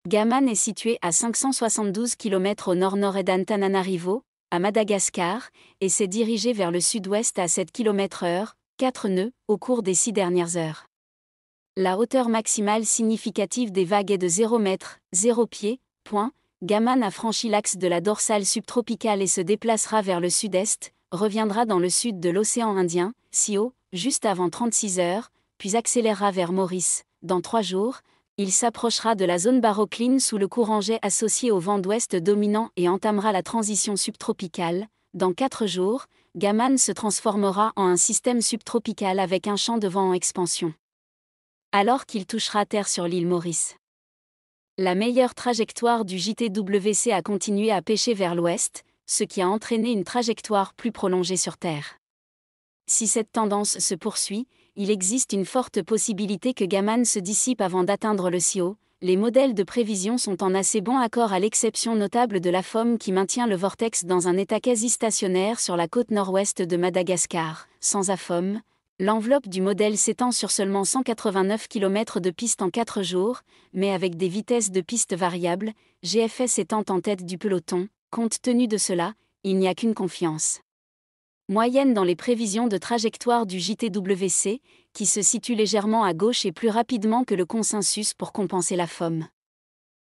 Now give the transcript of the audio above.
Gaman est situé à 572 km au nord-nord d'Antananarivo, à Madagascar, et s'est dirigé vers le sud-ouest à 7 km/h, 4 nœuds, au cours des 6 dernières heures. La hauteur maximale significative des vagues est de 0 m, 0 pied, point. Gaman a franchi l'axe de la dorsale subtropicale et se déplacera vers le sud-est, reviendra dans le sud de l'océan Indien, SIO, juste avant 36 heures, puis accélérera vers Maurice. Dans 3 jours, il s'approchera de la zone barocline sous le courant jet associé au vent d'ouest dominant et entamera la transition subtropicale. Dans 4 jours, Gaman se transformera en un système subtropical avec un champ de vent en expansion. Alors qu'il touchera terre sur l'île Maurice. La meilleure trajectoire du JTWC a continué à pêcher vers l'ouest, ce qui a entraîné une trajectoire plus prolongée sur Terre. Si cette tendance se poursuit, il existe une forte possibilité que Gaman se dissipe avant d'atteindre le SIO. Les modèles de prévision sont en assez bon accord à l'exception notable de la FOM qui maintient le vortex dans un état quasi stationnaire sur la côte nord-ouest de Madagascar. Sans AFOM, l'enveloppe du modèle s'étend sur seulement 189 km de piste en 4 jours, mais avec des vitesses de piste variables, GFS étant en tête du peloton. Compte tenu de cela, il n'y a qu'une confiance moyenne dans les prévisions de trajectoire du JTWC, qui se situe légèrement à gauche et plus rapidement que le consensus pour compenser la FOM.